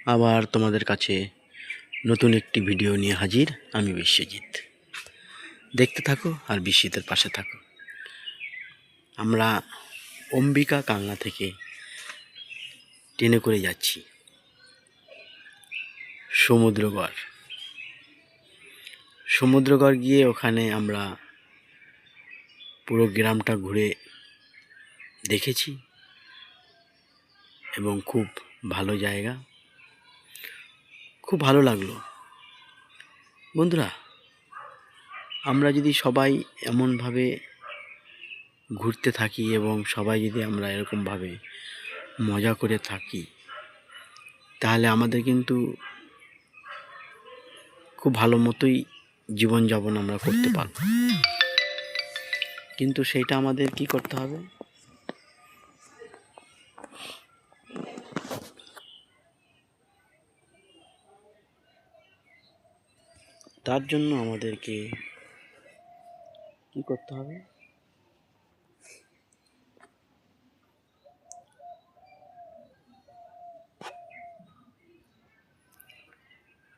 আবার তোমাদের কাছে নতুন একটি ভিডিও নিয়ে হাজির আমি বিশ্বজিৎ। দেখতে থাকো আর বিশ্বজিতের পাশে থাকো। আমরা অম্বিকা কালনা থেকে ট্রেনে করে যাচ্ছি সমুদ্রগড় গিয়ে ওখানে আমরা পুরো গ্রামটা ঘুরে দেখেছি এবং খুব ভালো জায়গা, খুব ভালো লাগলো। বন্ধুরা, আমরা যদি সবাই এমনভাবে ঘুরতে থাকি এবং সবাই যদি আমরা এরকমভাবে মজা করে থাকি, তাহলে আমাদের কিন্তু খুব ভালো মতোই জীবনযাপন আমরা করতে পারব। কিন্তু সেইটা আমাদের কি করতে হবে? তার জন্য আমাদেরকে কি করতে হবে?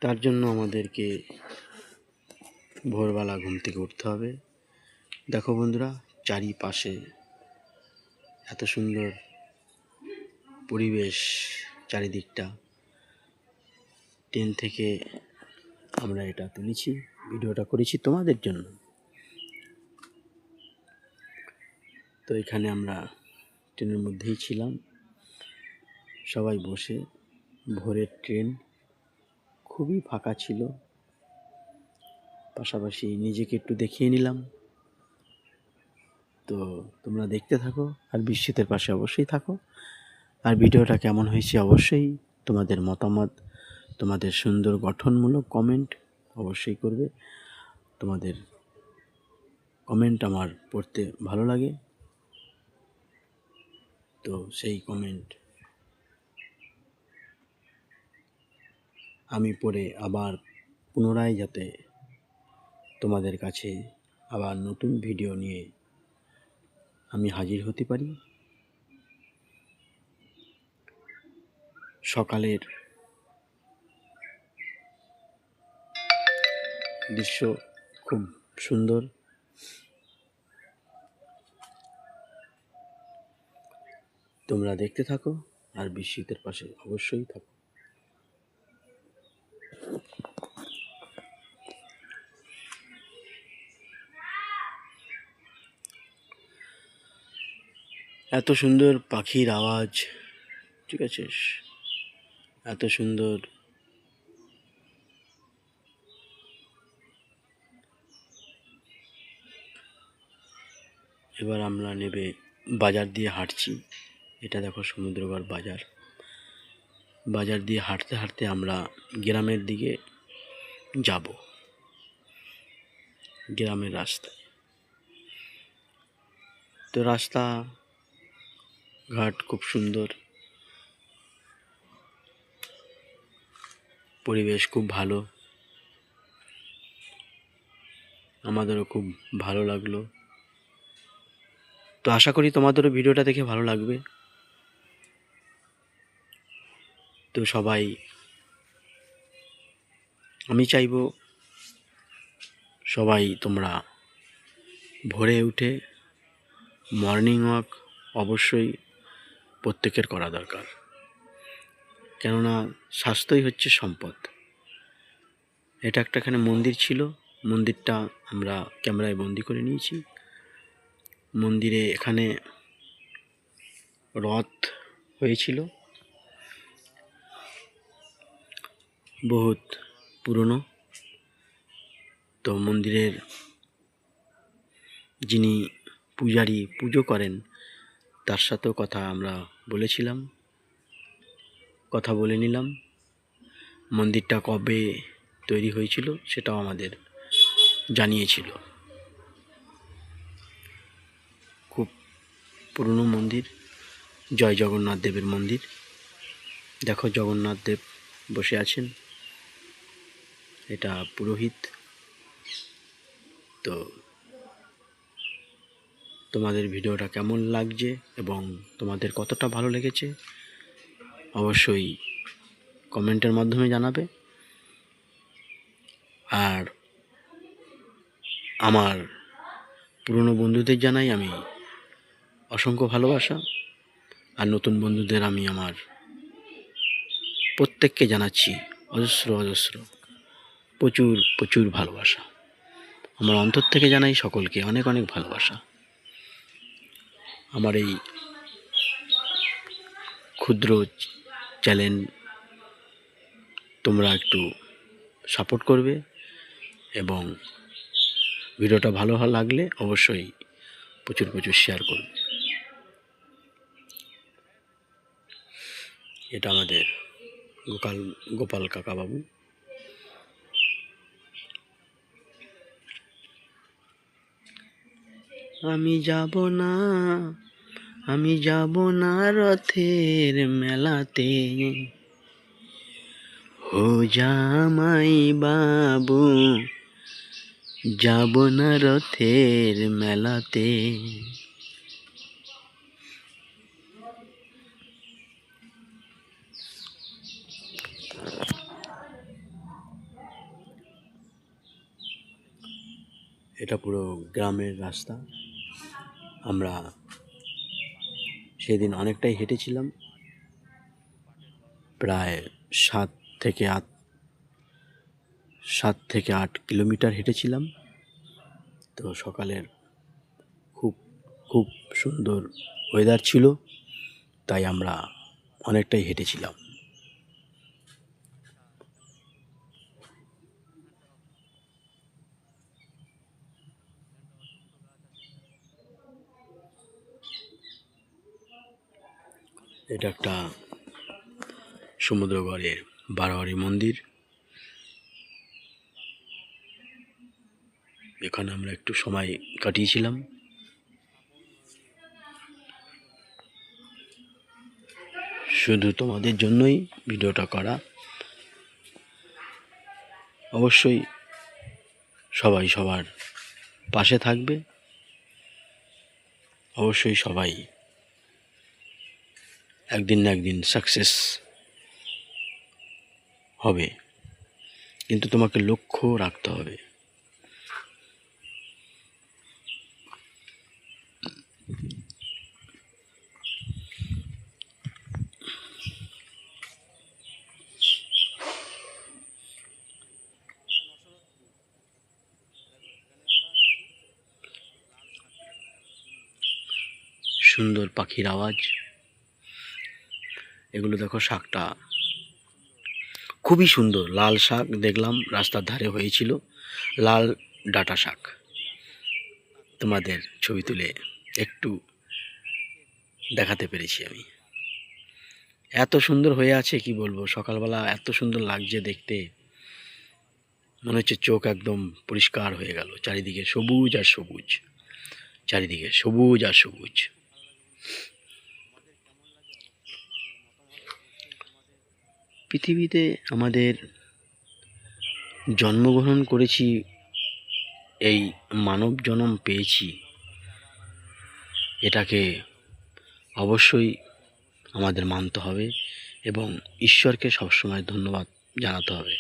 তার জন্য আমাদেরকে ভোরবেলা ঘুম থেকে উঠতে হবে। দেখো বন্ধুরা, চারিপাশে এত সুন্দর পরিবেশ, চারিদিকটা। ট্রেন থেকে আমরা এটা তুলেছি, ভিডিওটা করেছি তোমাদের জন্য। তো এখানে আমরা ট্রেনের মধ্যেই ছিলাম, সবাই বসে। ভোরের ট্রেন, খুবই ফাঁকা ছিল। পাশাপাশি নিজেকে একটু দেখিয়ে নিলাম। তো তোমরা দেখতে থাকো আর বিশ্বজিতের পাশে অবশ্যই থাকো। আর ভিডিওটা কেমন হয়েছে অবশ্যই তোমাদের মতামত, তোমাদের সুন্দর গঠনমূলক কমেন্ট অবশ্যই করবে। তোমাদের কমেন্ট আমার পড়তে ভালো লাগে। তো সেই কমেন্ট আমি পড়ে আবার পুনরায় যাতে তোমাদের কাছে আবার নতুন ভিডিও নিয়ে আমি হাজির হতে পারি। সকালের দৃশ্য খুব সুন্দর। তোমরা দেখতে থাকো আর বিশ্বজিতের পাশে অবশ্যই থাকো। এত সুন্দর পাখির আওয়াজ, ঠিক আছে, এত সুন্দর এবার আমরা নেবে বাজার দিয়ে হাঁটছি। এটা দেখো সমুদ্রগড় বাজার। বাজার দিয়ে হাঁটতে হাঁটতে আমরা গ্রামের দিকে যাব, গ্রামের রাস্তায়। তো রাস্তা ঘাট খুব সুন্দর, পরিবেশ খুব ভালো, আমাদেরও খুব ভালো লাগলো। তো আশা করি তোমাদেরও ভিডিওটা দেখে ভালো লাগবে। তো সবাই, আমি চাইবো সবাই তোমরা ভোরে উঠে মর্নিং ওয়াক অবশ্যই প্রত্যেকের করা দরকার। কেননা স্বাস্থ্যই হচ্ছে সম্পদ। এটা এখানে মন্দির ছিল, মন্দিরটা আমরা ক্যামেরায় বন্দি করে নিয়েছি। মন্দিরে এখানে রথ হয়েছিল, বহুত পুরনো। তো মন্দিরের যিনি পূজারী পুজো করেন তার সাথেও আমরা কথা বলে নিলাম। মন্দিরটা কবে তৈরি হয়েছিল সেটাও আমাদের জানিয়েছিল। খুব পুরনো মন্দির, জয় জগন্নাথ দেবের মন্দির। দেখো জগন্নাথ দেব বসে আছেন, এটা পুরোহিত। তো তোমাদের ভিডিওটা কেমন লাগছে এবং তোমাদের কতটা ভালো লেগেছে অবশ্যই কমেন্টের মাধ্যমে জানাবে। আর আমার পুরনো বন্ধুদের জানাই আমি অসংখ্য ভালোবাসা, আর নতুন বন্ধুদের আমি আমার প্রত্যেককে জানাচ্ছি অজস্র অজস্র প্রচুর প্রচুর ভালোবাসা। আমার অন্তর থেকে জানাই সকলকে অনেক অনেক ভালোবাসা। আমার এই ক্ষুদ্র চ্যানেল তোমরা একটু সাপোর্ট করবে, এবং ভিডিওটা ভালো লাগলে অবশ্যই প্রচুর প্রচুর শেয়ার করবে। এটা আমাদের গোপাল কাকা বাবু। আমি যাব না রথের মেলাতে, ও জামাই বাবু যাব না রথের মেলাতে। এটা পুরো গ্রামের রাস্তা। আমরা সেদিন অনেকটাই হেঁটেছিলাম, প্রায় 7 থেকে 8 কিলোমিটার হেঁটেছিলাম। তো সকালের খুব খুব সুন্দর ওয়েদার ছিল, তাই আমরা অনেকটাই হেঁটেছিলাম। এটা একটা সমুদ্রগড়ের বারোয়ারি মন্দির। এখানে আমরা একটু সময় কাটিয়েছিলাম। শুধু তোমাদের জন্যই ভিডিওটা করা। অবশ্যই সবাই সবার পাশে থাকবে, অবশ্যই সবাই একদিন না একদিন সাকসেস হবে, কিন্তু তোমাকে লক্ষ্য রাখতে হবে। সুন্দর পাখির আওয়াজ। এগুলো দেখো, শাকটা খুবই সুন্দর, লাল শাক দেখলাম রাস্তার ধারে হয়েছিল, লাল ডাঁটা শাক। তোমাদের ছবি তুলে একটু দেখাতে পেরেছি আমি। এত সুন্দর হয়ে আছে কি বলবো, সকালবেলা এত সুন্দর লাগছে দেখতে, মনে হচ্ছে চোখ একদম পরিষ্কার হয়ে গেল। চারিদিকে সবুজ আর সবুজ, চারিদিকে সবুজ আর সবুজ। পৃথিবীতে আমাদের জন্মগ্রহণ করেছি, এই মানব জন্ম পেয়েছি, এটাকে অবশ্যই আমাদের মানতে হবে এবং ঈশ্বরকে সবসময় ধন্যবাদ জানাতে হবে।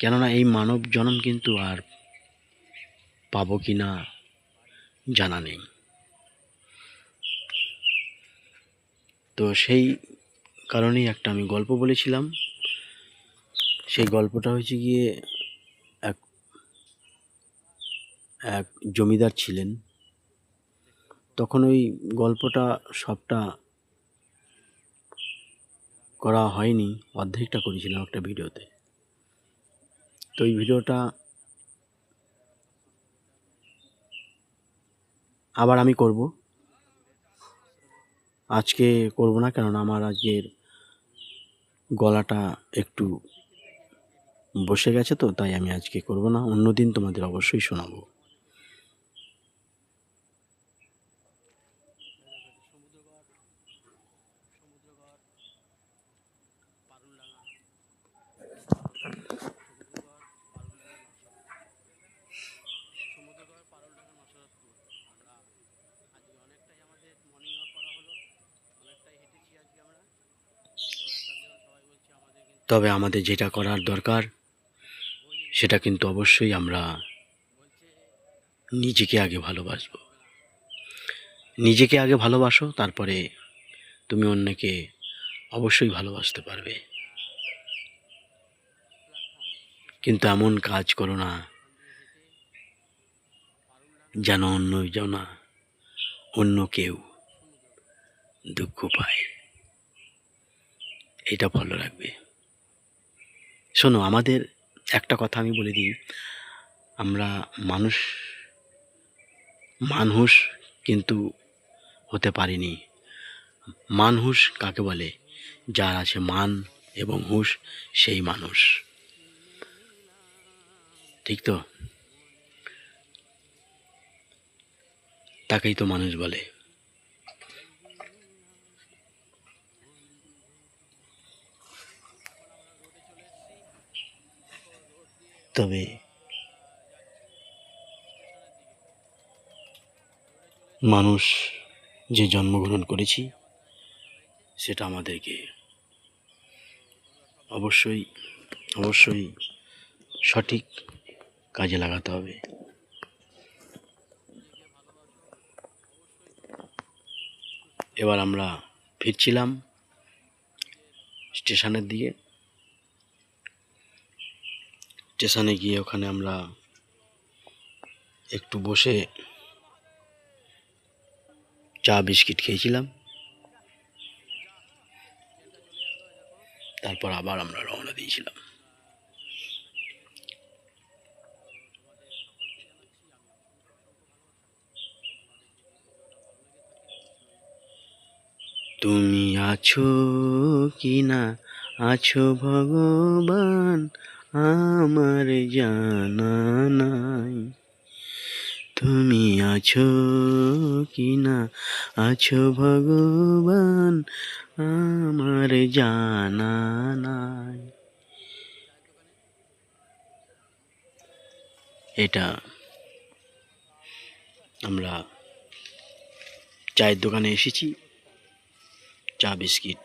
কেননা এই মানব জন্ম কিন্তু আর পাবো কি না জানা নেই। তো সেই কারণেই একটা আমি গল্প বলেছিলাম। সেই গল্পটা হচ্ছে গিয়ে, এক জমিদার ছিলেন। তখন ওই গল্পটা সবটা করা হয়নি, অর্ধেকটা করেছিলাম একটা ভিডিওতে। তো এই ভিডিওটা আবার আমি করব, আজকে করব না, কেননা আমার আজকের গলাটা একটু বসে গেছে, তো তাই আমি আজকে করব না, অন্যদিন তোমাদের অবশ্যই শোনাবো। তবে আমাদের যেটা করার দরকার সেটা কিন্তু অবশ্যই আমরা নিজেকে আগে ভালোবাসবো। নিজেকে আগে ভালোবাসো, তারপরে তুমি অন্যকে অবশ্যই ভালোবাসতে পারবে। কিন্তু এমন কাজ করো না যেন অন্য কেউ দুঃখ পায়। এটা ভালো রাখবে। শোনো, আমাদের একটা কথা আমি বলে দিই, আমরা মানুষ মানুষ কিন্তু হতে পারিনি। মানুষ কাকে বলে? যার আছে মান এবং হুঁশ, সেই মানুষ। ঠিক তো? তাকেই তো মানুষ বলে। তবে মানুষ যে জন্মগ্রহণ করেছি সেটা আমাদেরকে অবশ্যই অবশ্যই সঠিক কাজে লাগাতে হবে। এবার আমরা ফিরছিলাম স্টেশনের দিকে। স্টেশনে গিয়ে ওখানে আমরা একটু বসে চা বিস্কিট খেয়েছিলাম। তারপর আবার আমরা রওনা দিয়েছিলাম। তুমি আছো কি না আছো ভগবান, আমার জানা নাই। তুমি আছো কি না আছো ভগবান, আমার জানা নাই। এটা আমরা চায়ের দোকানে এসেছি, চা বিস্কিট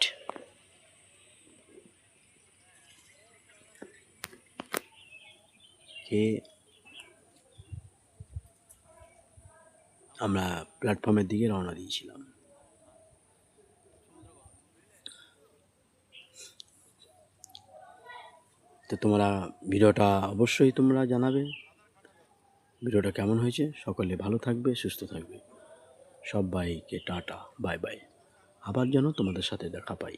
খেয়ে আমরা প্ল্যাটফর্মের দিকে রওনা দিয়েছিলাম। তো তোমরা ভিডিওটা অবশ্যই তোমরা জানাবে ভিডিওটা কেমন হয়েছে। সকলে ভালো থাকবে, সুস্থ থাকবে। সবাইকে টাটা, বাই বাই। আবার যেন তোমাদের সাথে দেখা পাই।